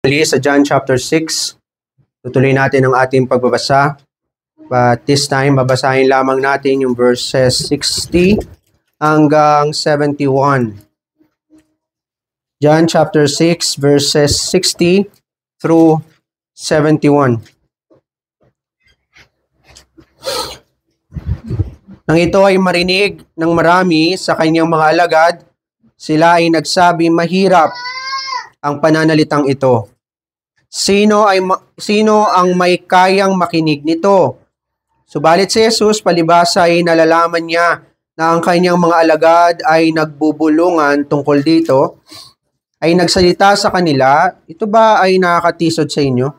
Muli sa John chapter 6, tutuloy natin ang ating pagbabasa. But this time, babasahin lamang natin yung verses 60 hanggang 71. John chapter 6, verses 60 through 71. Nang ito ay marinig ng marami sa kanyang mga alagad, sila ay nagsabi, mahirap ang pananalitang ito. Sino ang may kayang makinig nito? Subalit si Jesus, palibhasa ay nalalaman niya na ang kanyang mga alagad ay nagbubulungan tungkol dito, ay nagsalita sa kanila, ito ba ay nakakatisod sa inyo?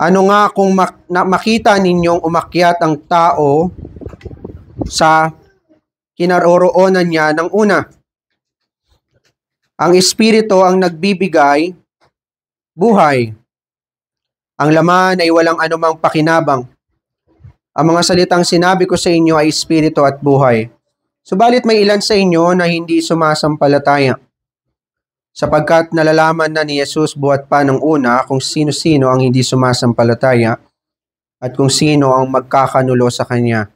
Ano nga kung makita ninyong umakyat ang tao sa kinaroroonan niya ng una? Ang Espiritu ang nagbibigay buhay. Ang laman ay walang anumang pakinabang. Ang mga salitang sinabi ko sa inyo ay Espiritu at buhay. Subalit may ilan sa inyo na hindi sumasampalataya. Sapagkat nalalaman na ni Jesus buhat pa ng una kung sino-sino ang hindi sumasampalataya at kung sino ang magkakanulo sa Kanya.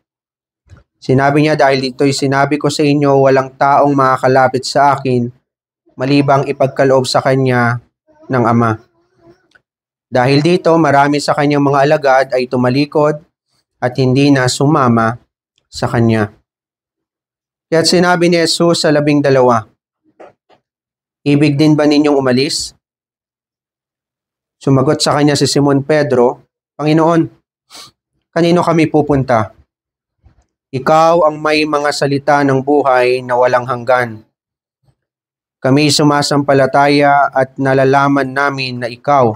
Sinabi niya, dahil dito'y sinabi ko sa inyo, walang taong makakalapit sa akin malibang ipagkaloob sa Kanya ng Ama. Dahil dito, marami sa Kanyang mga alagad ay tumalikod at hindi na sumama sa Kanya. Kaya't sinabi ni Jesus sa 12, ibig din ba ninyong umalis? Sumagot sa Kanya si Simon Pedro, Panginoon, kanino kami pupunta? Ikaw ang may mga salita ng buhay na walang hanggan. Kami sumasampalataya at nalalaman namin na ikaw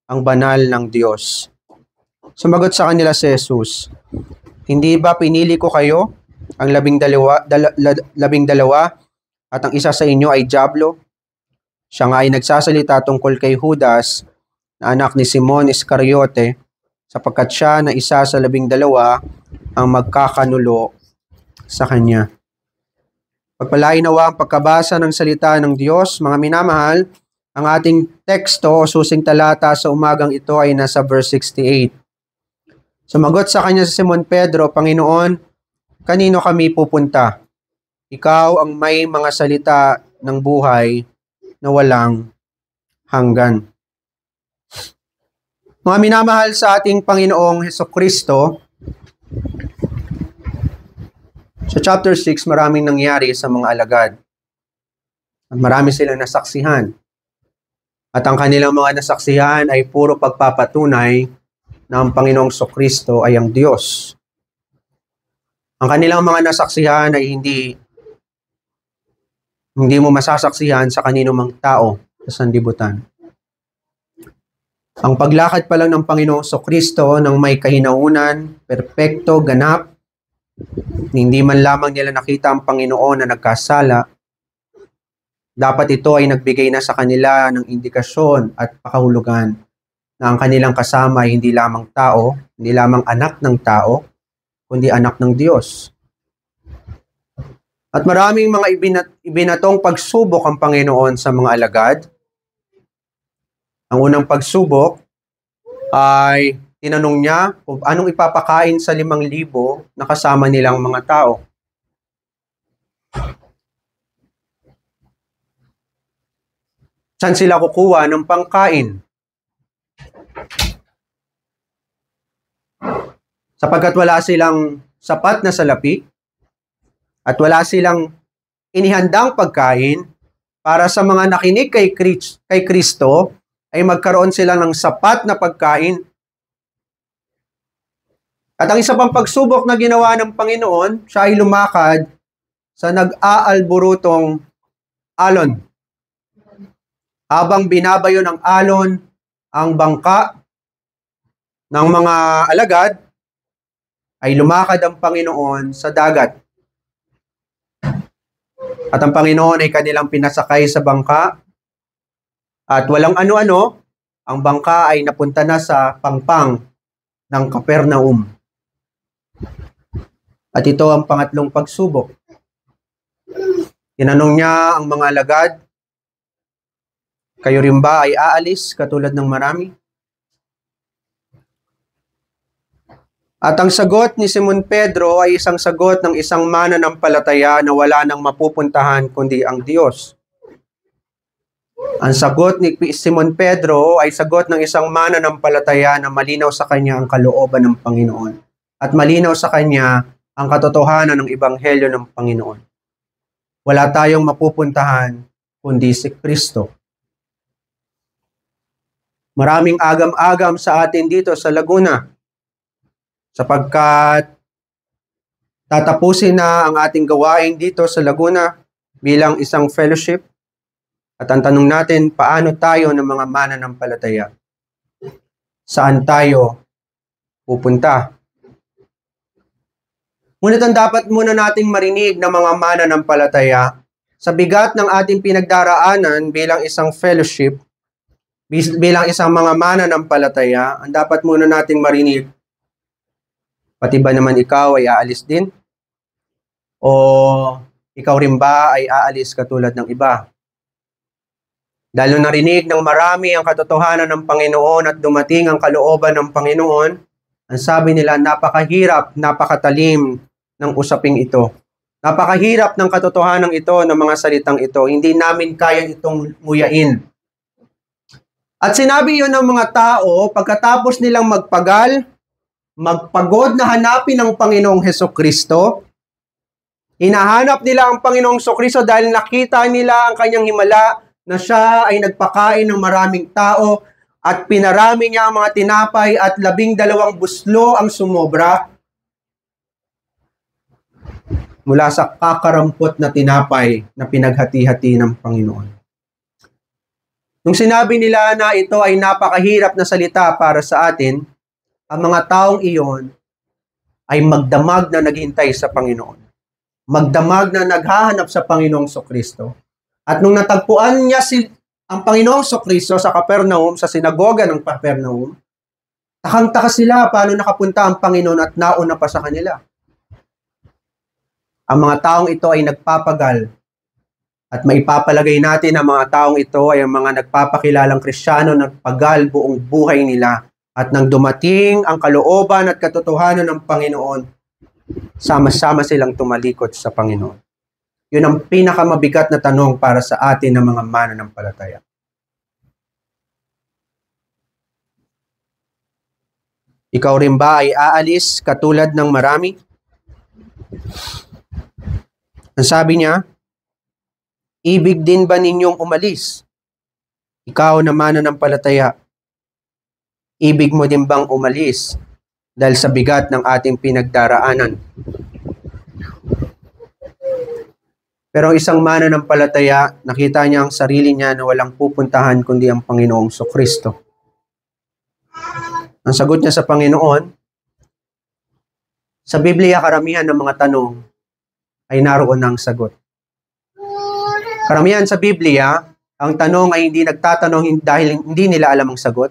ang banal ng Diyos. Sumagot sa kanila si Jesus, hindi ba pinili ko kayo, ang 12, at ang isa sa inyo ay dyablo? Siya nga ay nagsasalita tungkol kay Judas, na anak ni Simon Iscariote, sapagkat siya na isa sa 12 ang magkakanulo sa kanya. Pagpalain nawa ang pagkabasa ng salita ng Diyos. Mga minamahal, ang ating teksto o susing talata sa umagang ito ay nasa verse 68. Sumagot sa kanya si Simon Pedro, Panginoon, kanino kami pupunta? Ikaw ang may mga salita ng buhay na walang hanggan. Mga minamahal sa ating Panginoong Hesukristo, sa chapter 6, maraming nangyari sa mga alagad. At marami silang nasaksihan. At ang kanilang mga nasaksihan ay puro pagpapatunay na ang Panginoong Hesukristo ay ang Diyos. Ang kanilang mga nasaksihan ay hindi mo masasaksihan sa kanino mang tao sa sanlibutan. Ang paglakad pa lang ng Panginoong Hesukristo ng may kahinaunan, perpekto, ganap, hindi man lamang nila nakita ang Panginoon na nagkasala, dapat ito ay nagbigay na sa kanila ng indikasyon at pakahulugan na ang kanilang kasama ay hindi lamang tao, hindi lamang anak ng tao, kundi anak ng Diyos. At maraming mga ibinatong pagsubok ang Panginoon sa mga alagad. Ang unang pagsubok ay tinanong niya kung anong ipapakain sa 5,000 na kasama nilang mga tao. Saan sila kukuha ng pangkain? Sapagkat wala silang sapat na salapi at wala silang inihandang pagkain para sa mga nakinig kay Kristo ay magkaroon sila ng sapat na pagkain. At ang isa pang pagsubok na ginawa ng Panginoon, siya ay lumakad sa nag-aalburutong alon. Habang binabayo ng alon ang bangka ng mga alagad, ay lumakad ang Panginoon sa dagat. At ang Panginoon ay kanilang pinasakay sa bangka at walang ano-ano, ang bangka ay napunta na sa pangpang ng Capernaum. At ito ang pangatlong pagsubok. Tinanong niya ang mga alagad, Kayo rin ba ay aalis katulad ng marami? At ang sagot ni Simon Pedro ay isang sagot ng isang mananampalataya na wala nang mapupuntahan kundi ang Diyos. Ang sagot ni Simon Pedro ay sagot ng isang mananampalataya na malinaw sa kanya ang kalooban ng Panginoon at malinaw sa kanya ang katotohanan ng Ebanghelyo ng Panginoon. Wala tayong mapupuntahan kundi si Kristo. Maraming agam-agam sa atin dito sa Laguna sapagkat tatapusin na ang ating gawain dito sa Laguna bilang isang fellowship. At ang tanong natin, paano tayo ng mga mananampalataya? Saan tayo pupunta? Ngunit ang dapat muna nating marinig ng mga mananampalataya sa bigat ng ating pinagdaraanan bilang isang fellowship, bilang isang mga mananampalataya, ang dapat muna nating marinig, pati ba naman ikaw ay aalis din? O ikaw rin ba ay aalis katulad ng iba? Dahil narinig ng marami ang katotohanan ng Panginoon at dumating ang kalooban ng Panginoon, ang sabi nila, napakahirap, napakatalim ng usaping ito. Napakahirap ng katotohanan ito, ng mga salitang ito. Hindi namin kaya itong nguyain. At sinabi yun ng mga tao, pagkatapos nilang magpagod na hanapin ang Panginoong Hesukristo, hinahanap nila ang Panginoong Hesukristo dahil nakita nila ang kanyang himala na siya ay nagpakain ng maraming tao at pinarami niya ang mga tinapay at 12 buslo ang sumobra mula sa kakarampot na tinapay na pinaghati-hati ng Panginoon. Nung sinabi nila na ito ay napakahirap na salita para sa atin, ang mga taong iyon ay magdamag na naghintay sa Panginoon. Magdamag na naghahanap sa Panginoong Kristo. At nung natagpuan niya ang Panginoong Kristo sa Capernaum, sa sinagoga ng Capernaum, takang-taka sila paano nakapunta ang Panginoon at nauna pa sa kanila. Ang mga taong ito ay nagpapagal at maipapalagay natin ang mga taong ito ay ang mga nagpapakilalang Kristiyano, nagpagal buong buhay nila at nang dumating ang kalooban at katotohanan ng Panginoon, sama-sama silang tumalikod sa Panginoon. Yun ang pinakamabigat na tanong para sa atin ng mga mananampalataya. Ikaw rin ba ay aalis katulad ng marami? Ang sabi niya, ibig din ba ninyong umalis? Ikaw na mananampalataya, ibig mo din bang umalis dahil sa bigat ng ating pinagdaraanan? Pero isang mananampalataya, nakita niya ang sarili niya na walang pupuntahan kundi ang Panginoong Kristo. Ang sagot niya sa Panginoon, sa Biblia karamihan ng mga tanong ay naroon ang sagot. Karamihan sa Biblia, ang tanong ay hindi nagtatanong dahil hindi nila alam ang sagot,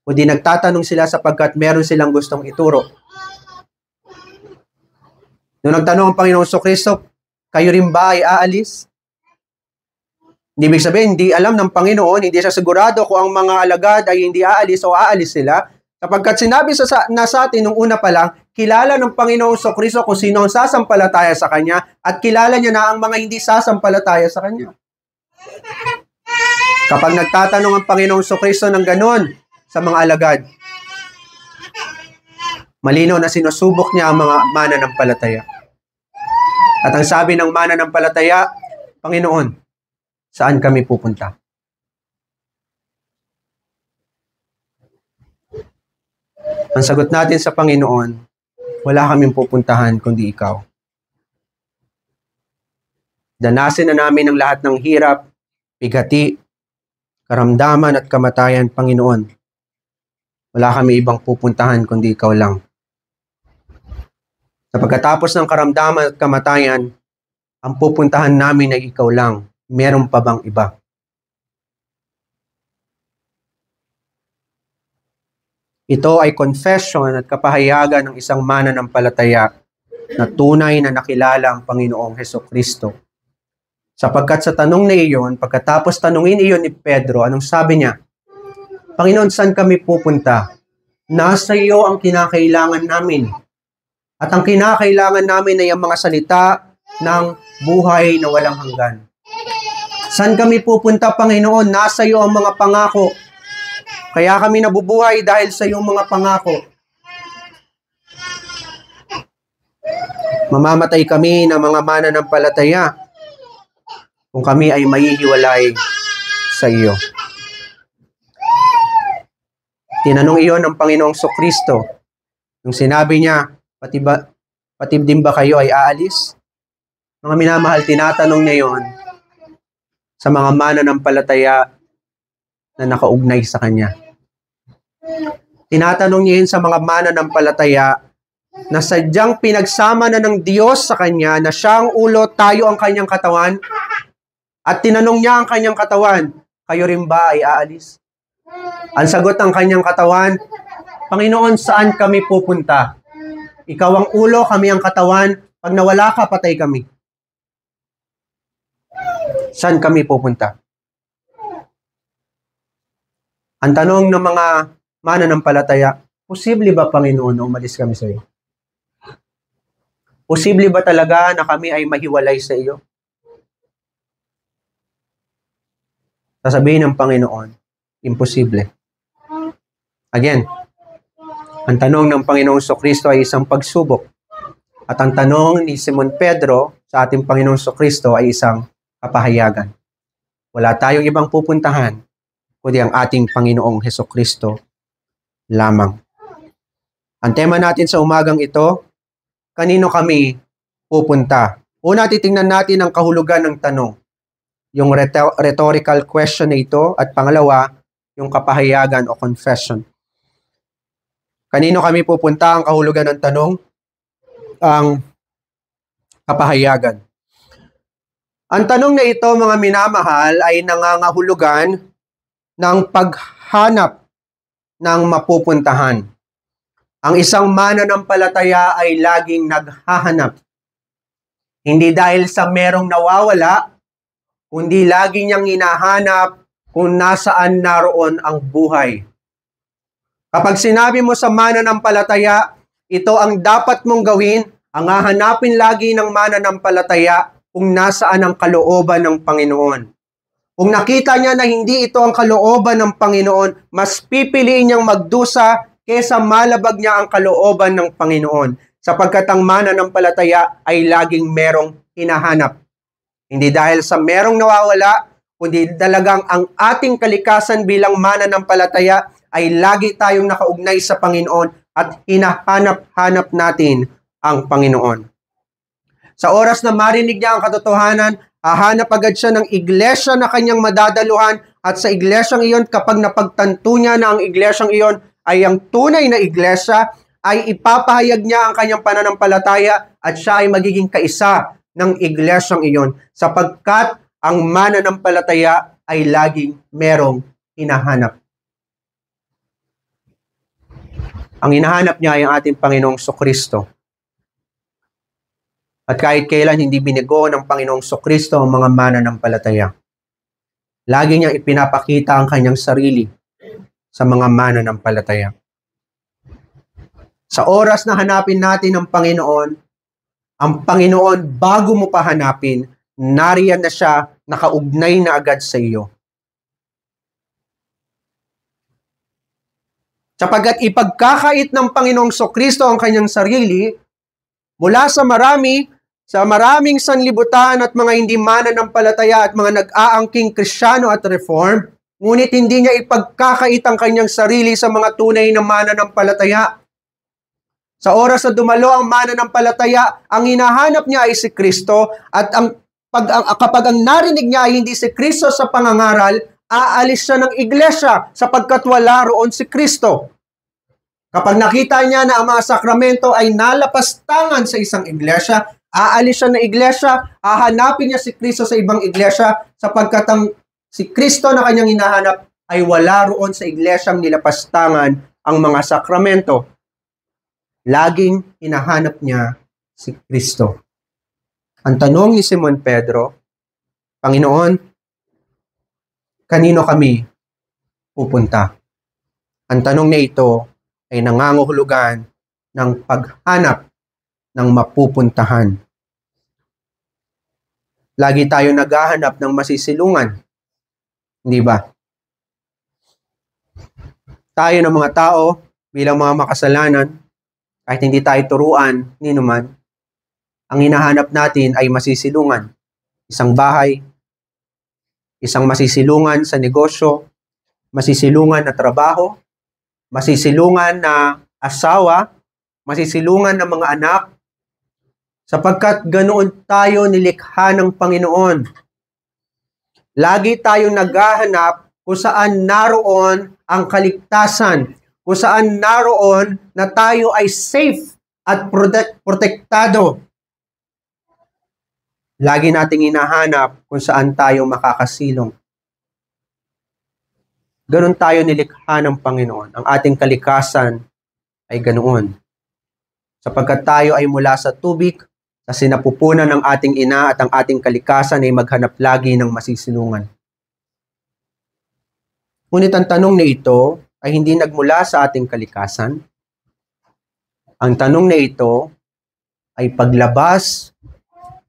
kundi nagtatanong sila sapagkat meron silang gustong ituro. Nung nagtanong ang Panginoong Kristo, kayo rin ba ay aalis? Hindi ibig sabihin, hindi alam ng Panginoon, hindi siya sigurado kung ang mga alagad ay hindi aalis o aalis sila. Sapagkat sinabi na sa atin nung una pa lang, kilala ng Panginoong Kristo kung sino ang sasampalataya sa Kanya at kilala niya na ang mga hindi sasampalataya sa Kanya. Kapag nagtatanong ang Panginoong Kristo ng ganon sa mga alagad, malinaw na sinusubok niya ang mga mananampalataya. At ang sabi ng mananampalataya, Panginoon, saan kami pupunta? Ang sagot natin sa Panginoon, wala kaming pupuntahan kundi ikaw. Danasin na namin ang lahat ng hirap, bigati, karamdaman at kamatayan, Panginoon. Wala kami ibang pupuntahan kundi ikaw lang. Sa pagkatapos ng karamdaman at kamatayan, ang pupuntahan namin ay ikaw lang. Meron pa bang iba? Ito ay confession at kapahayagan ng isang mananampalataya na tunay na nakilala ang Panginoong Hesukristo. Sapagkat sa tanong na iyon, pagkatapos tanungin iyon ni Pedro, anong sabi niya? Panginoon, saan kami pupunta? Nasa iyo ang kinakailangan namin. At ang kinakailangan namin ay ang mga salita ng buhay na walang hanggan. Saan kami pupunta, Panginoon? Nasa iyo ang mga pangako. Kaya kami nabubuhay dahil sa iyong mga pangako. Mamamatay kami ng mga mananampalataya kung kami ay mahihiwalay sa iyo. Tinanong iyon ng Panginoong Kristo. Nung sinabi niya, pati din ba kayo ay aalis? Mga minamahal, tinatanong niya iyon sa mga mananampalataya na nakaugnay sa Kanya. Tinatanong niya yun sa mga mananampalataya na sadyang pinagsama na ng Diyos sa Kanya, na siya ang ulo, tayo ang Kanyang katawan, at tinanong niya ang Kanyang katawan, kayo rin ba ay aalis? Ang sagot ng Kanyang katawan, Panginoon, saan kami pupunta? Ikaw ang ulo, kami ang katawan, pag nawala ka, patay kami. Saan kami pupunta? Ang tanong ng mga mananampalataya, posible ba, Panginoon, na umalis kami sa iyo? Posible ba talaga na kami ay mahiwalay sa iyo? Sasabihin ng Panginoon, imposible. Again, ang tanong ng Panginoong Kristo ay isang pagsubok. At ang tanong ni Simon Pedro sa ating Panginoong Kristo ay isang kapahayagan. Wala tayong ibang pupuntahan kundi ang ating Panginoong Kristo lamang. Ang tema natin sa umagang ito, kanino kami pupunta? Una, titingnan natin ang kahulugan ng tanong, yung rhetorical question na ito, at pangalawa, yung kapahayagan o confession. Kanino kami pupunta? Ang kahulugan ng tanong, ang kapahayagan. Ang tanong na ito, mga minamahal, ay nangangahulugan ng paghanap ng mapupuntahan. Ang isang mananampalataya ay laging naghahanap. Hindi dahil sa merong nawawala, kundi lagi niyang hinahanap kung nasaan naroon ang buhay. Kapag sinabi mo sa mananampalataya, ito ang dapat mong gawin, ang hahanapin lagi ng mananampalataya kung nasaan ang kalooban ng Panginoon. Kung nakita niya na hindi ito ang kalooban ng Panginoon, mas pipiliin niyang magdusa kesa malabag niya ang kalooban ng Panginoon, sapagkat ang mananampalataya ay laging merong hinahanap. Hindi dahil sa merong nawawala, kundi talagang ang ating kalikasan bilang mananampalataya ay lagi tayong nakaugnay sa Panginoon at hinahanap-hanap natin ang Panginoon. Sa oras na marinig niya ang katotohanan, hahanap agad siya ng iglesia na kanyang madadaluhan, at sa iglesyang iyon, kapag napagtanto niya na ang iglesyang iyon ay ang tunay na iglesia, ay ipapahayag niya ang kanyang pananampalataya at siya ay magiging kaisa ng iglesyang iyon, sapagkat ang mananampalataya ay laging merong hinahanap. Ang hinahanap niya ay ang ating Panginoong Kristo. At kahit kailan hindi binigo ng Panginoong Kristo ang mga mananampalataya. Lagi niyang ipinapakita ang kanyang sarili sa mga mananampalataya. Sa oras na hanapin natin ang Panginoon, bago mo pa hanapin, nariyan na siya, nakaugnay na agad sa iyo. Sapagkat ipagkakait ng Panginoong Kristo ang kanyang sarili mula sa maraming sanlibutan at mga hindi mananampalataya at mga nag-aangking Kristiyano at Reform, ngunit hindi niya ipagkakait ang kanyang sarili sa mga tunay na mananampalataya. Sa oras na dumalo ang mananampalataya, ang hinahanap niya ay si Kristo, at kapag ang narinig niya ay hindi si Kristo sa pangangaral, aalis siya ng iglesia sapagkat wala roon si Kristo. Kapag nakita niya na ang mga sakramento ay nalapastangan sa isang iglesia, aalis siya ng iglesia, hahanapin niya si Kristo sa ibang iglesia sapagkat si Kristo na kanyang hinahanap ay wala roon sa iglesyang nilapastangan ang mga sakramento. Laging hinahanap niya si Kristo. Ang tanong ni Simon Pedro, Panginoon, kanino kami pupunta? Ang tanong na ito ay nangangahulugan ng paghanap ng mapupuntahan. Lagi tayo naghahanap ng masisilungan. Hindi ba? Tayo ng mga tao, bilang mga makasalanan, kahit hindi tayo turuan, ni naman, ang hinahanap natin ay masisilungan. Isang bahay, isang masisilungan sa negosyo, masisilungan na trabaho, masisilungan na asawa, masisilungan ng mga anak, sapagkat ganoon tayo nilikha ng Panginoon. Lagi tayong naghahanap kung saan naroon ang kaligtasan, kung saan naroon na tayo ay safe at protektado. Lagi nating hinahanap kung saan tayo makakasilong. Ganon tayo nilikha ng Panginoon. Ang ating kalikasan ay ganoon. Sapagkat tayo ay mula sa tubig, sa sinapupunan ng ating ina at ang ating kalikasan ay maghanap lagi ng masisilungan. Ngunit ang tanong na ito ay hindi nagmula sa ating kalikasan. Ang tanong na ito ay paglabas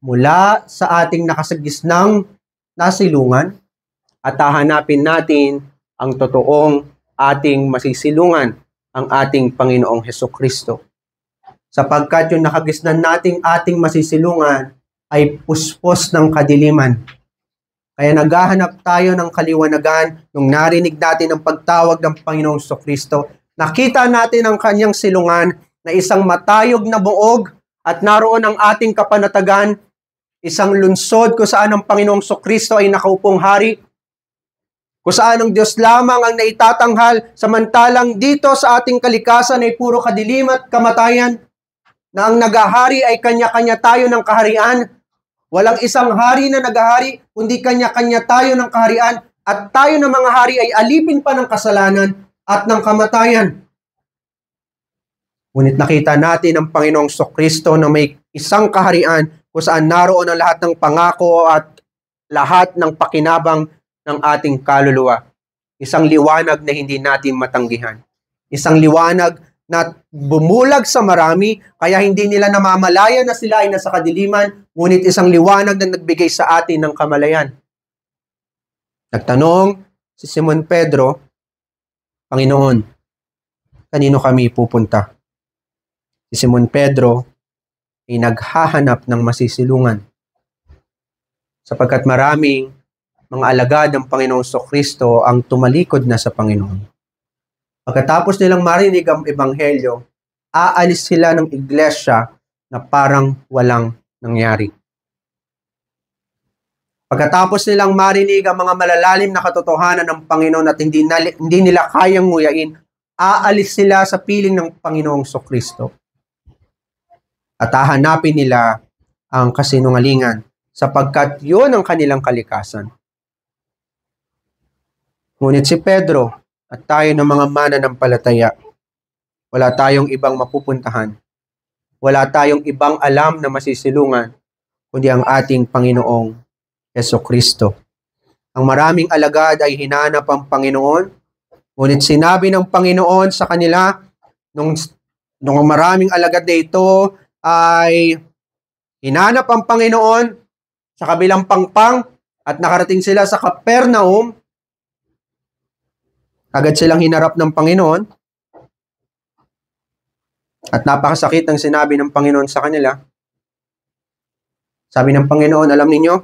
mula sa ating nakasagisnang nasilungan at hahanapin natin ang totoong ating masisilungan, ang ating Panginoong Hesukristo. Sapagkat yung nakagisnan nating ating masisilungan ay puspos ng kadiliman. Kaya naghahanap tayo ng kaliwanagan nung narinig natin ang pagtawag ng Panginoong Hesukristo. Nakita natin ang kanyang silungan na isang matayog na buog at naroon ang ating kapanatagan, isang lungsod kung saan ang Panginoong Hesukristo ay nakaupong hari, kung saan ang Diyos lamang ang naitatanghal, samantalang dito sa ating kalikasan ay puro kadilim at kamatayan, na ang nagahari ay kanya-kanya tayo ng kaharian. Walang isang hari na nagahari, kundi kanya-kanya tayo ng kaharian, at tayo ng mga hari ay alipin pa ng kasalanan at ng kamatayan. Ngunit nakita natin ang Panginoong Hesukristo na may isang kaharian kung saan naroon ang lahat ng pangako at lahat ng pakinabang ng ating kaluluwa. Isang liwanag na hindi natin matanggihan. Isang liwanag na bumulag sa marami, kaya hindi nila namamalayan na sila ay nasa kadiliman, ngunit isang liwanag na nagbigay sa atin ng kamalayan. Nagtanong si Simon Pedro, Panginoon, kanino kami pupunta? Si Simon Pedro ay naghahanap ng masisilungan. Sapagkat maraming mga alagad ng Panginoong Hesukristo ang tumalikod na sa Panginoon. Pagkatapos nilang marinig ang Ebanghelyo, aalis sila ng iglesia na parang walang nangyari. Pagkatapos nilang marinig ang mga malalalim na katotohanan ng Panginoon at hindi nila kayang nguyain, aalis sila sa piling ng Panginoong Hesukristo. At hahanapin nila ang kasinungalingan sapagkat yun ang kanilang kalikasan. Ngunit si Pedro at tayo ng mga mananampalataya, wala tayong ibang mapupuntahan. Wala tayong ibang alam na masisilungan, kundi ang ating Panginoong Hesukristo. Ang maraming alagad ay hinanap ang Panginoon, ngunit sinabi ng Panginoon sa kanila, nung maraming alagad na ito ay hinanap ang Panginoon sa kabilang pangpang at nakarating sila sa Capernaum, agad silang hinarap ng Panginoon at napakasakit ang sinabi ng Panginoon sa kanila. Sabi ng Panginoon, alam ninyo,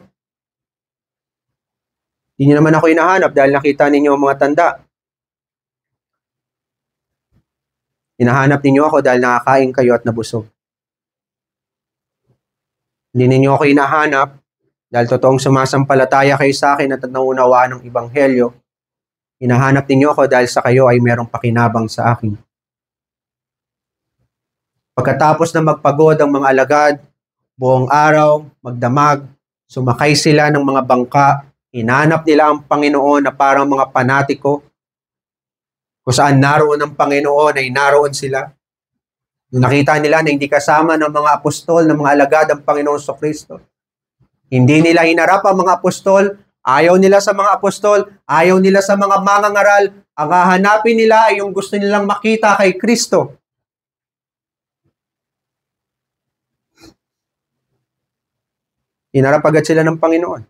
hindi naman ako hinahanap dahil nakita ninyo ang mga tanda. Hinahanap ninyo ako dahil nakakain kayo at nabusog. Hindi ninyo ako hinahanap dahil totoong sumasampalataya kayo sa akin at naunawaan ng Ebanghelyo. Hinahanap ninyo ako dahil sa kayo ay merong pakinabang sa akin. Pagkatapos na magpagod ang mga alagad, buong araw, magdamag, sumakay sila ng mga bangka, hinanap nila ang Panginoon na parang mga panatiko. Kung saan naroon ang Panginoon ay naroon sila. Nung nakita nila na hindi kasama ng mga apostol, ng mga alagad ang Panginoon Hesukristo, Hindi nila hinarap ang mga apostol, ayaw nila sa mga apostol, ayaw nila sa mga mangangaral. Ang hahanapin nila ay yung gusto nilang makita kay Kristo. Hinarap agad sila ng Panginoon.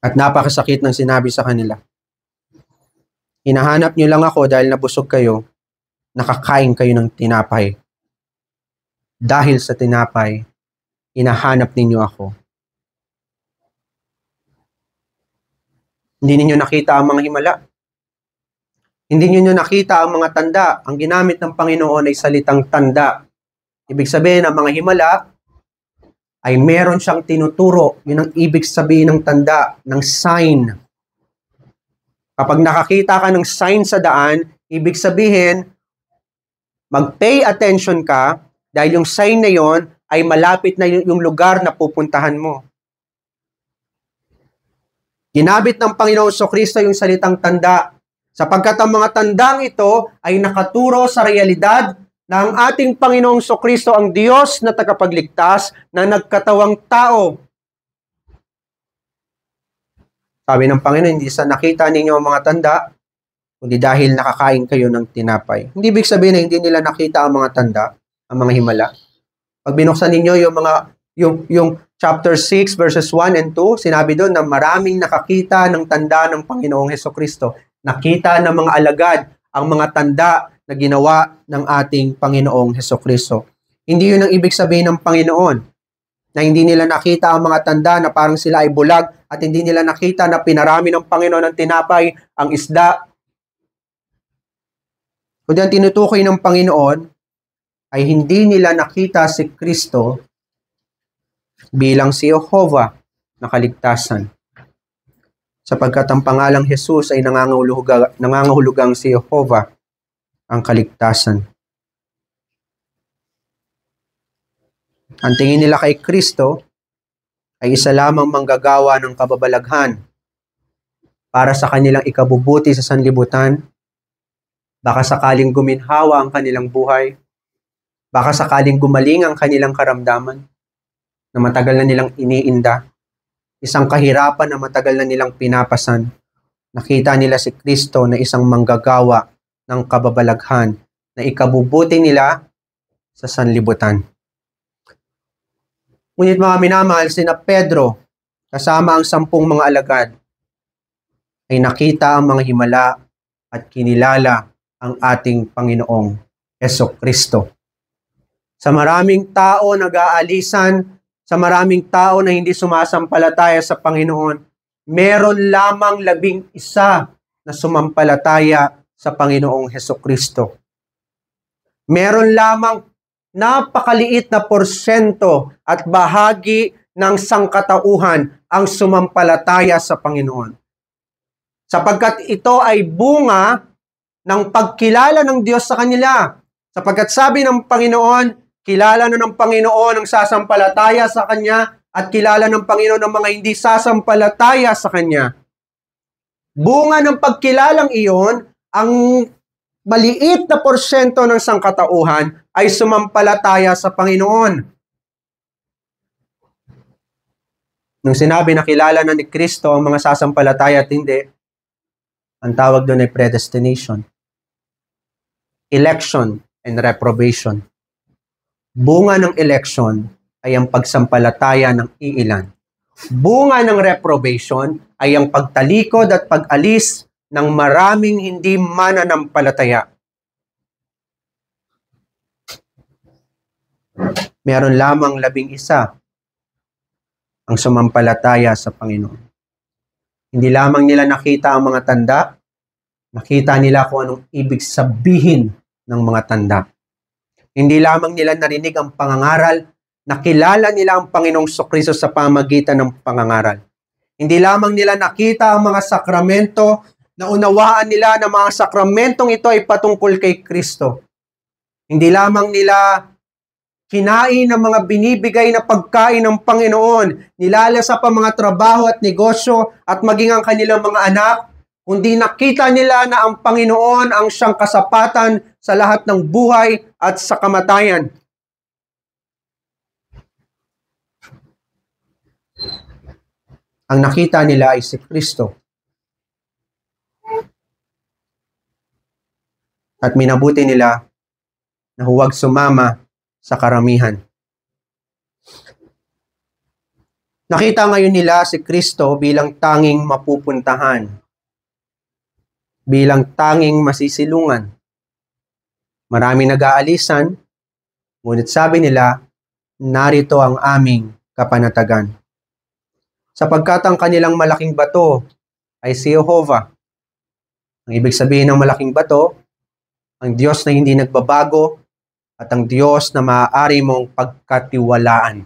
At napakasakit ng sinabi sa kanila. Hinahanap niyo lang ako dahil nabusog kayo, nakakain kayo ng tinapay. Dahil sa tinapay, hinahanap ninyo ako. Hindi ninyo nakita ang mga himala. Hindi ninyo nakita ang mga tanda. Ang ginamit ng Panginoon ay salitang tanda. Ibig sabihin, ang mga himala ay meron siyang tinuturo. Yun ang ibig sabihin ng tanda, ng sign. Kapag nakakita ka ng sign sa daan, ibig sabihin, mag-pay attention ka dahil yung sign na yon ay malapit na yung lugar na pupuntahan mo. Ginamit ng Panginoon Kristo yung salitang tanda sapagkat ang mga tandang ito ay nakaturo sa realidad na ang ating Panginoong Kristo ang Diyos na tagapagligtas na nagkatawang tao. Sabi ng Panginoon, hindi sa nakita ninyo ang mga tanda, kundi dahil nakakain kayo ng tinapay. Hindi ibig sabihin na hindi nila nakita ang mga tanda, ang mga himala. Pag binuksan ninyo yung chapter 6 verses 1 and 2, sinabi doon na maraming nakakita ng tanda ng Panginoong Hesukristo. Nakita ng mga alagad ang mga tanda na ginawa ng ating Panginoong Hesukristo. Hindi yun ang ibig sabihin ng Panginoon, na hindi nila nakita ang mga tanda na parang sila ay bulag at hindi nila nakita na pinarami ng Panginoon ng tinapay, ang isda. Kundi ang tinutukoy ng Panginoon ay hindi nila nakita si Kristo bilang si Jehovah na kaligtasan. Sapagkat ang pangalang Jesus ay nangangahulugang si Jehovah ang kaligtasan. Ang tingin nila kay Kristo ay isa lamang manggagawa ng kababalaghan para sa kanilang ikabubuti sa sanlibutan. Baka sakaling guminhawa ang kanilang buhay. Baka sakaling gumaling ang kanilang karamdaman na matagal na nilang iniinda. Isang kahirapan na matagal na nilang pinapasan. Nakita nila si Kristo na isang manggagawa ng kababalaghan na ikabubuti nila sa sanlibutan. Ngunit mga minamahal, sina Pedro, kasama ang 10 mga alagad, ay nakita ang mga himala at kinilala ang ating Panginoong Hesukristo. Sa maraming tao nag-aalisan, sa maraming tao na hindi sumasampalataya sa Panginoon, meron lamang 11 na sumampalataya sa Panginoong Hesukristo. Meron lamang napakaliit na porsyento at bahagi ng sangkatauhan ang sumampalataya sa Panginoon. Sapagkat ito ay bunga ng pagkilala ng Diyos sa kanila. Sapagkat sabi ng Panginoon, kilala na ng Panginoon ang sasampalataya sa Kanya at kilala ng Panginoon ang mga hindi sasampalataya sa Kanya. Bunga ng pagkilalang iyon, ang maliit na porsyento ng sangkatauhan ay sumampalataya sa Panginoon. Nung sinabi na kilala na ni Kristo ang mga sasampalataya at hindi, ang tawag doon ay predestination, election, and reprobation. Bunga ng election ay ang pagsampalataya ng iilan. Bunga ng reprobation ay ang pagtalikod at pag-alis ng maraming hindi mananampalataya. Meron lamang 11 ang sumampalataya sa Panginoon. Hindi lamang nila nakita ang mga tanda, nakita nila kung anong ibig sabihin ng mga tanda. Hindi lamang nila narinig ang pangangaral, nakilala nila ang Panginoong Kristo sa pamagitan ng pangangaral. Hindi lamang nila nakita ang mga sakramento, naunawaan nila na mga sakramentong ito ay patungkol kay Kristo. Hindi lamang nila kinain ng mga binibigay na pagkain ng Panginoon, nilalasa pa mga trabaho at negosyo at maging ang kanilang mga anak, kundi nakita nila na ang Panginoon ang siyang kasapatan sa lahat ng buhay at sa kamatayan. Ang nakita nila ay si Kristo. At minabuti nila na huwag sumama sa karamihan. Nakita ngayon nila si Kristo bilang tanging mapupuntahan, bilang tanging masisilungan. Maraming nag-aalisan, ngunit sabi nila, narito ang aming kapanatagan. Sapagkat ang kanilang malaking bato ay si Jehovah. Ang ibig sabihin ng malaking bato, ang Diyos na hindi nagbabago at ang Diyos na maaari mong pagkatiwalaan.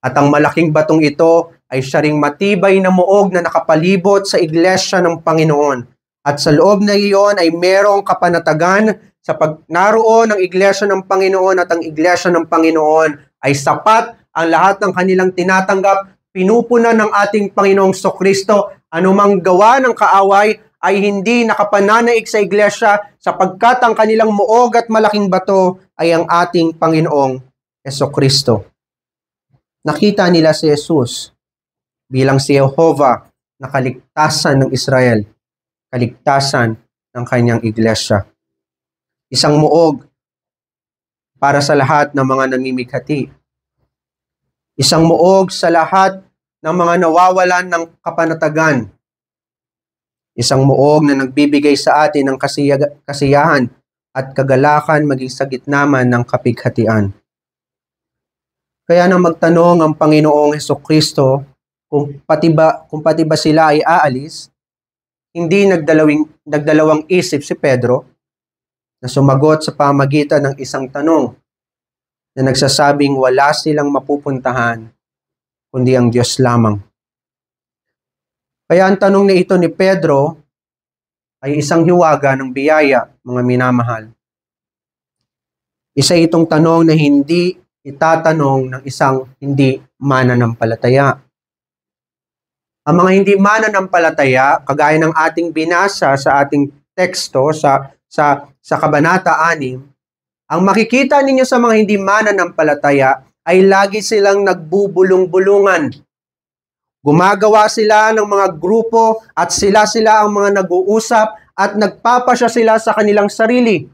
At ang malaking batong ito ay siya ring matibay na muog na nakapalibot sa iglesia ng Panginoon. At sa loob na iyon ay merong kapanatagan sa pag naroon ang iglesia ng Panginoon at ang iglesia ng Panginoon ay sapat ang lahat ng kanilang tinatanggap, pinupunan ng ating Panginoong Kristo, anumang gawa ng kaaway ay hindi nakapananaig sa iglesia sapagkat ang kanilang muog at malaking bato ay ang ating Panginoong Kristo. Nakita nila si Jesus bilang si Jehovah na kaligtasan ng Israel, kaligtasan ng kanyang iglesia. Isang muog para sa lahat ng mga namimighati. Isang muog sa lahat ng mga nawawalan ng kapanatagan. Isang muog na nagbibigay sa atin ng kasiyahan at kagalakan maging sa gitna man ng kapighatian. Kaya nang magtanong ang Panginoong Kristo kung pati ba sila ay aalis, hindi nagdalawang isip si Pedro na sumagot sa pamagitan ng isang tanong na nagsasabing wala silang mapupuntahan kundi ang Diyos lamang. Kaya ang tanong na ito ni Pedro ay isang hiwaga ng biyaya, mga minamahal. Isa itong tanong na hindi itatanong ng isang hindi mananampalataya. Ang mga hindi mananampalataya, kagaya ng ating binasa sa ating teksto sa Kabanata 6, ang makikita ninyo sa mga hindi mananampalataya ay lagi silang nagbubulong-bulungan. Gumagawa sila ng mga grupo at sila ang mga nag-uusap at nagpapasya sila sa kanilang sarili.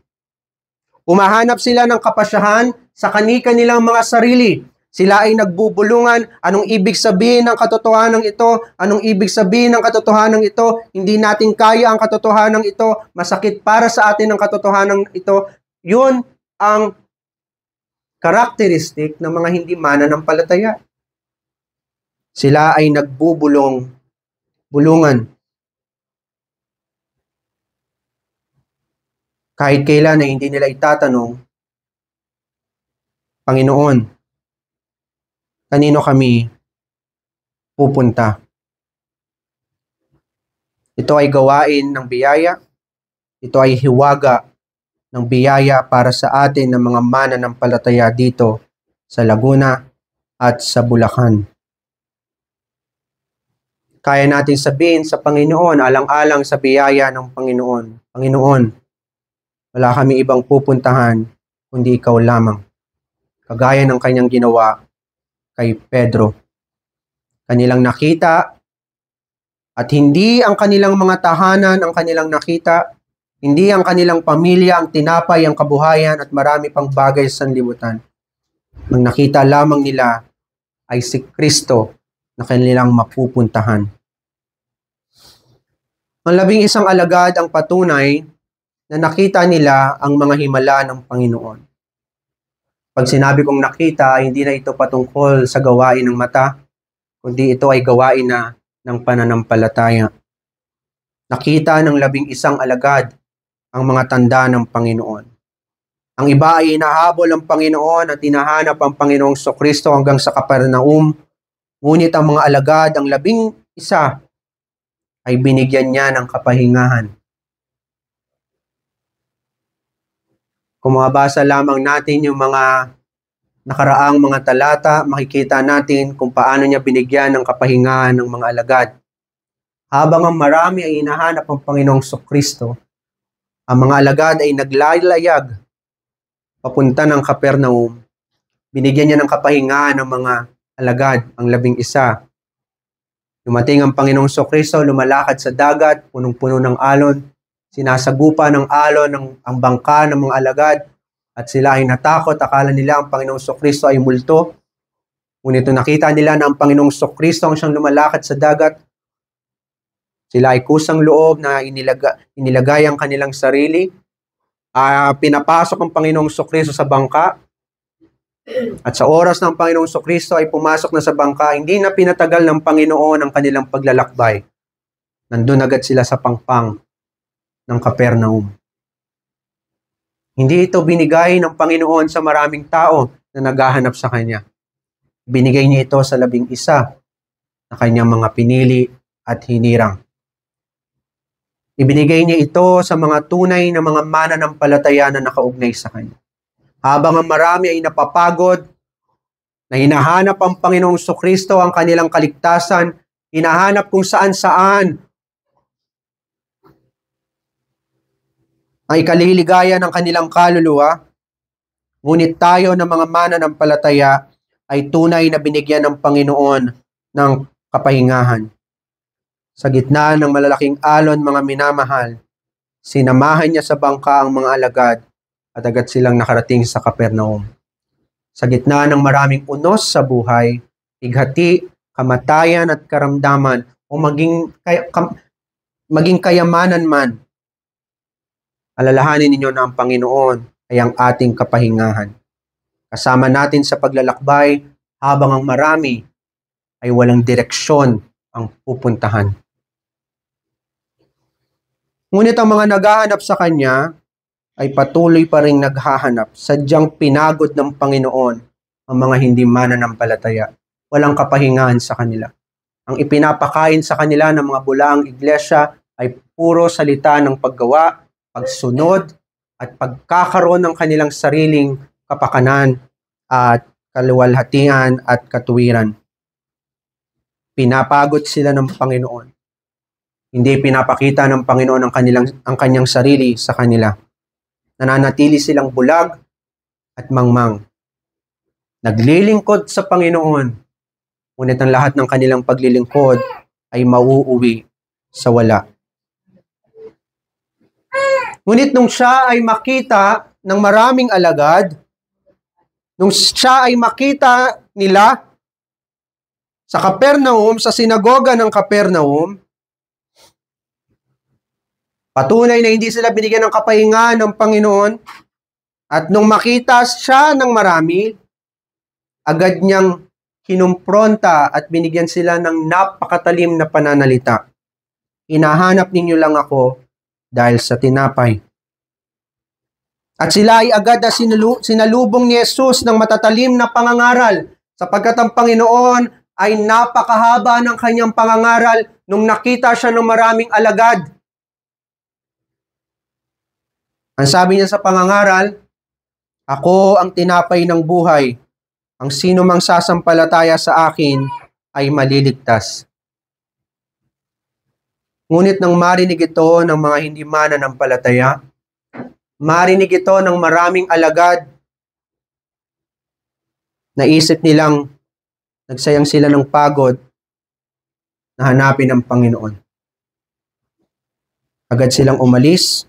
Umahanap sila ng kapasyahan sa kanilang mga sarili. Sila ay nagbubulungan. Anong ibig sabihin ng katotohanan ito? Anong ibig sabihin ng katotohanan ito? Hindi natin kaya ang katotohanan ito. Masakit para sa atin ang katotohanan ito. Yun ang karakteristik ng mga hindi mananampalataya. Sila ay nagbubulungan. Kahit kailan ay hindi nila itatanong, Panginoon, kanino kami pupunta? Ito ay gawain ng biyaya. Ito ay hiwaga ng biyaya para sa atin ng mga mananampalataya dito sa Laguna at sa Bulacan. Kaya natin sabihin sa Panginoon, alang-alang sa biyaya ng Panginoon, Panginoon, wala kami ibang pupuntahan kundi ikaw lamang. Kagaya ng kanyang ginawa kay Pedro. Kanilang nakita at hindi ang kanilang mga tahanan ang kanilang nakita, hindi ang kanilang pamilya ang tinapay ang kabuhayan at marami pang bagay sa sanlibutan. Ang nakita lamang nila ay si Kristo na kanilang mapupuntahan. Ang 11 alagad ang patunay na nakita nila ang mga himala ng Panginoon. Pag sinabi kong nakita, hindi na ito patungkol sa gawain ng mata, kundi ito ay gawain na ng pananampalataya. Nakita ng 11 alagad ang mga tanda ng Panginoon. Ang iba ay inahabol ang Panginoon at hinahanap ang Panginoong Kristo hanggang sa Capernaum, ngunit ang mga alagad, ang 11, ay binigyan niya ng kapahingahan. Kung mabasa lamang natin yung mga nakaraang mga talata, makikita natin kung paano niya binigyan ng kapahingahan ng mga alagad. Habang ang marami ay hinahanap ang Panginoong Kristo, ang mga alagad ay naglalayag papunta ng Capernaum. Binigyan niya ng kapahingahan ng mga alagad, ang 11. Dumating ang Panginoong Kristo, lumalakad sa dagat, punong-puno ng alon, sinasagupa ng alon ang bangka ng mga alagad, at sila ay natakot, akala nila ang Panginoong Kristo ay multo. Ngunit nung nakita nila na ang Panginoong Kristo ang siyang lumalakad sa dagat, sila ay kusang loob na inilagay ang kanilang sarili. Pinapasok ang Panginoong Kristo sa bangka. At sa oras ng Panginoong Kristo ay pumasok na sa bangka, hindi na pinatagal ng Panginoon ang kanilang paglalakbay. Nandun agad sila sa pangpang ng Capernaum. Hindi ito binigay ng Panginoon sa maraming tao na naghahanap sa Kanya. Binigay niya ito sa 11 na Kanyang mga pinili at hinirang. Ibinigay niya ito sa mga tunay na mga mananampalataya na nakaugnay sa Kanya. Habang ang marami ay napapagod, na hinahanap ang Panginoong Kristo ang kanilang kaligtasan, hinahanap kung saan-saan ang ikaliligaya ng kanilang kaluluwa, ngunit tayo ng mga mananampalataya ay tunay na binigyan ng Panginoon ng kapahingahan. Sa gitna ng malalaking alon, mga minamahal, sinamahan niya sa bangka ang mga alagad at agad silang nakarating sa Capernaum. Sa gitna ng maraming unos sa buhay, bighati, kamatayan at karamdaman o maging kayamanan man, alalahanin ninyo na ang Panginoon ay ang ating kapahingahan. Kasama natin sa paglalakbay habang ang marami ay walang direksyon ang pupuntahan. Ngunit ang mga naghahanap sa Kanya ay patuloy pa rin naghahanap. Sadyang pinagod ng Panginoon ang mga hindi mananampalataya. Walang kapahingahan sa kanila. Ang ipinapakain sa kanila ng mga bulaang iglesia ay puro salita ng paggawa, pagsunod, at pagkakaroon ng kanilang sariling kapakanan at kaluwalhatian at katuwiran. Pinapagod sila ng Panginoon. Hindi pinapakita ng Panginoon ang kanyang sarili sa kanila. Nananatili silang bulag at mangmang. Naglilingkod sa Panginoon, ngunit ang lahat ng kanilang paglilingkod ay mauuwi sa wala. Ngunit nung siya ay makita ng maraming alagad, nung siya ay makita nila sa Capernaum, sa sinagoga ng Capernaum, patunay na hindi sila binigyan ng kapahingahan ng Panginoon, at nung makita siya ng marami, agad niyang kinumpronta at binigyan sila ng napakatalim na pananalita. Hinahanap ninyo lang ako dahil sa tinapay. At sila ay agad na sinalubong ni Jesus ng matatalim na pangangaral, sapagkat ang Panginoon ay napakahaba ng kanyang pangangaral nung nakita siya ng maraming alagad. Ang sabi niya sa pangangaral, "Ako ang tinapay ng buhay. Ang sino mang sasampalataya sa akin ay maliligtas." Ngunit nang marinig ito ng mga hindi mananampalataya, marinig ito ng maraming alagad, naisip nilang nagsayang sila ng pagod na hanapin ang Panginoon. Agad silang umalis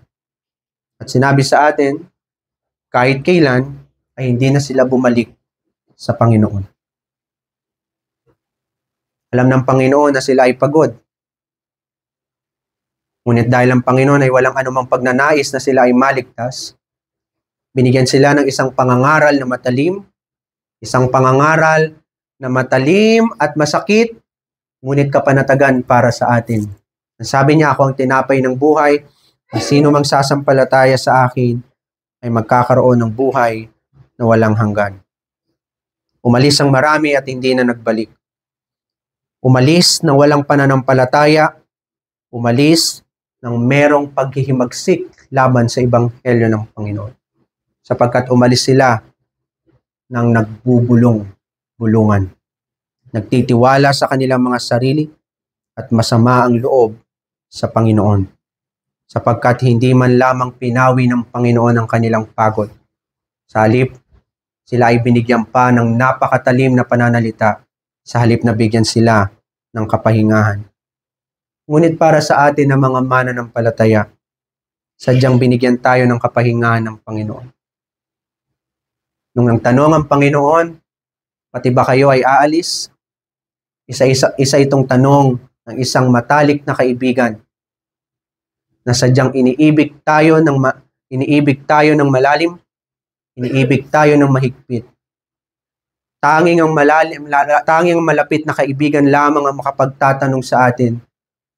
at sinabi sa atin, kahit kailan ay hindi na sila bumalik sa Panginoon. Alam ng Panginoon na sila ay pagod. Ngunit dahil ang Panginoon ay walang anumang pagnanais na sila ay maligtas, binigyan sila ng isang pangangaral na matalim, isang pangangaral na matalim at masakit, ngunit kapanatagan para sa atin. Sabi niya, "Ako ang tinapay ng buhay, ang sino mang sasampalataya sa akin ay magkakaroon ng buhay na walang hanggan." Umalis ang marami at hindi na nagbalik. Umalis na walang pananampalataya, umalis ng merong paghihimagsik laban sa ebanghelyo ng Panginoon. Sapagkat umalis sila ng nagbubulong-bulungan. Nagtitiwala sa kanilang mga sarili at masama ang loob sa Panginoon. Sapagkat hindi man lamang pinawi ng Panginoon ang kanilang pagod. Sa halip, sila ay binigyan pa ng napakatalim na pananalita sa halip na bigyan sila ng kapahingahan. Ngunit para sa atin na mga mananampalataya, sadyang binigyan tayo ng kapahingahan ng Panginoon. Nung ang tanong ang Panginoon, pati ba kayo ay aalis? Isa itong tanong ng isang matalik na kaibigan na sadyang iniibig tayo ng malalim, iniibig tayo ng mahigpit. Tanging ang malapit na kaibigan lamang ang makapagtatanong sa atin,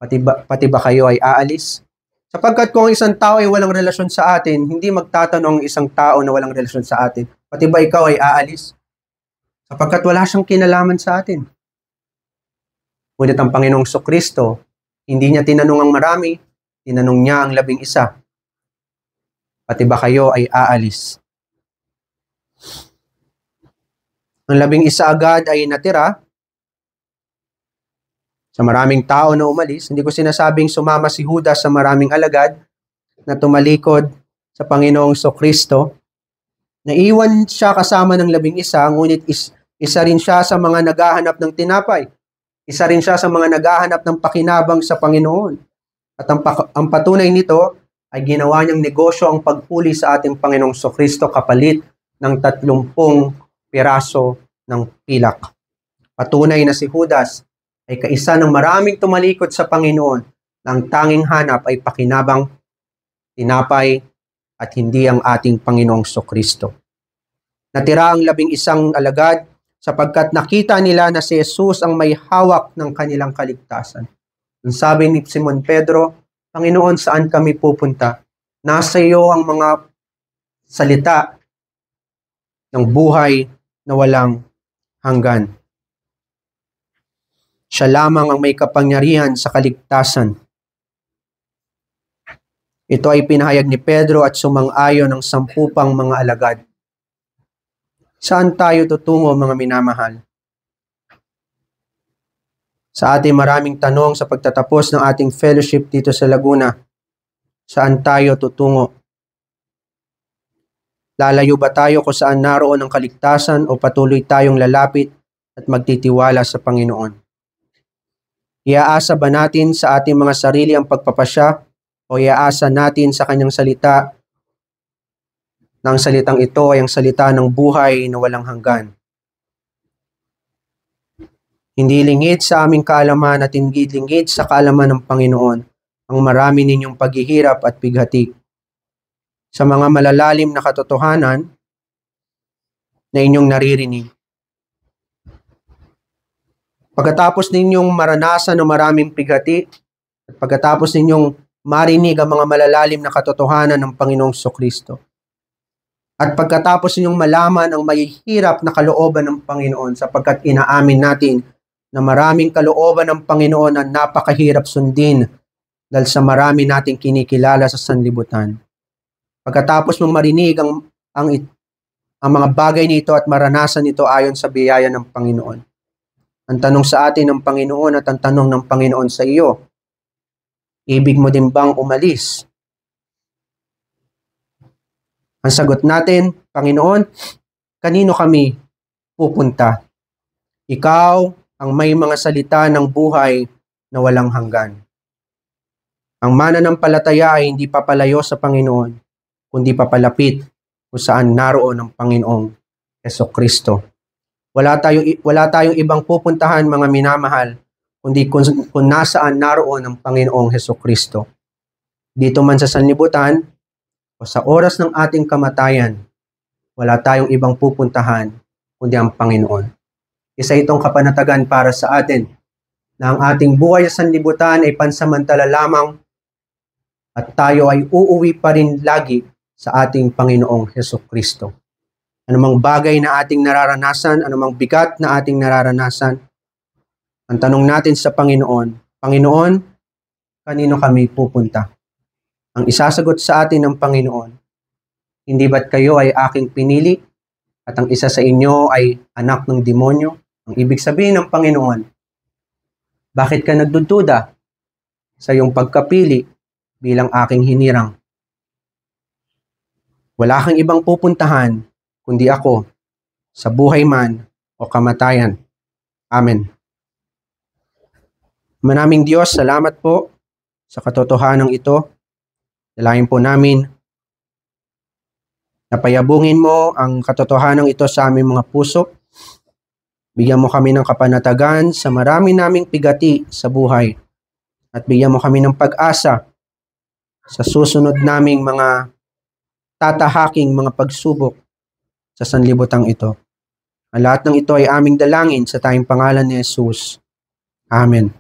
pati ba kayo ay aalis? Sapagkat kung isang tao ay walang relasyon sa atin, hindi magtatanong isang tao na walang relasyon sa atin, pati ba ikaw ay aalis? Sapagkat wala siyang kinalaman sa atin. Ngunit ang Panginoong Kristo, hindi niya tinanong ang marami, tinanong niya ang 11. Pati ba kayo ay aalis? Ang 11 agad ay natira. Sa maraming tao na umalis, hindi ko sinasabing sumama si Judas sa maraming alagad na tumalikod sa Panginoong Kristo. Naiwan siya kasama ng 11, ngunit isa rin siya sa mga naghahanap ng tinapay. Isa rin siya sa mga naghahanap ng pakinabang sa Panginoon. At ang patunay nito ay ginawa niyang negosyo ang paghuli sa ating Panginoong Kristo kapalit ng 30 piraso ng pilak. Patunay na si Judas ay kaisa ng maraming tumalikod sa Panginoon na ang tanging hanap ay pakinabang, tinapay, at hindi ang ating Panginoong Kristo. Natira ang 11 alagad sapagkat nakita nila na si Jesus ang may hawak ng kanilang kaligtasan. Ang sabi ni Simon Pedro, Panginoon, saan kami pupunta? Nasa iyo ang mga salita ng buhay na walang hanggan. Siya lamang ang may kapangyarihan sa kaligtasan. Ito ay pinahayag ni Pedro at sumang-ayon ng 10 pang mga alagad. Saan tayo tutungo, mga minamahal? Sa ating maraming tanong sa pagtatapos ng ating fellowship dito sa Laguna, saan tayo tutungo? Lalayo ba tayo kung saan naroon ang kaligtasan o patuloy tayong lalapit at magtitiwala sa Panginoon? Iaasa ba natin sa ating mga sarili ang pagpapasya o iaasa natin sa kanyang salita na ang salitang ito ay ang salita ng buhay na walang hanggan? Hindi lingid sa aming kaalaman at hindi lingid sa kaalaman ng Panginoon ang marami ninyong paghihirap at bighati. Sa mga malalalim na katotohanan na inyong naririnig. Pagkatapos ninyong maranasan ng maraming bighati at pagkatapos ninyong marinig ang mga malalalim na katotohanan ng Panginoong Kristo. At pagkatapos ninyong malaman ang mahihirap na kalooban ng Panginoon sapagkat inaamin natin na maraming kalooban ng Panginoon na napakahirap sundin dahil sa marami nating kinikilala sa sanlibutan. Pagkatapos mong marinig ang mga bagay nito at maranasan ito ayon sa biyaya ng Panginoon. Ang tanong sa atin ng Panginoon at ang tanong ng Panginoon sa iyo, ibig mo din bang umalis? Ang sagot natin, Panginoon, kanino kami pupunta? Ikaw ang may mga salita ng buhay na walang hanggan. Ang mananampalataya ay hindi papalayo sa Panginoon, kundi papalapit kung saan naroon ang Panginoong Kristo. Wala tayong ibang pupuntahan, mga minamahal, kundi kung nasaan naroon ang Panginoong Kristo. Dito man sa sanlibutan o sa oras ng ating kamatayan, wala tayong ibang pupuntahan kundi ang Panginoon. Isa itong kapanatagan para sa atin na ang ating buhay sa sanlibutan ay pansamantala lamang at tayo ay uuwi pa rin lagi sa ating Panginoong Kristo. Anumang bagay na ating nararanasan, anumang bigat na ating nararanasan, ang tanong natin sa Panginoon, Panginoon, kanino kami pupunta? Ang isasagot sa atin ng Panginoon, hindi ba't kayo ay aking pinili at ang isa sa inyo ay anak ng demonyo? Ang ibig sabihin ng Panginoon, bakit ka nagdududa sa iyong pagkapili bilang aking hinirang? Wala kang ibang pupuntahan kundi ako, sa buhay man o kamatayan. Amen. Manaming Diyos, salamat po sa katotohanan ito. Dalangin po namin na payabungin mo ang katotohanan ito sa aming mga puso. Bigyan mo kami ng kapanatagan sa marami naming pigati sa buhay. At bigyan mo kami ng pag-asa sa susunod naming mga tatahaking mga pagsubok sa sanlibutang ito. Ang lahat ng ito ay aming dalangin sa tayong pangalan ni Jesus. Amen.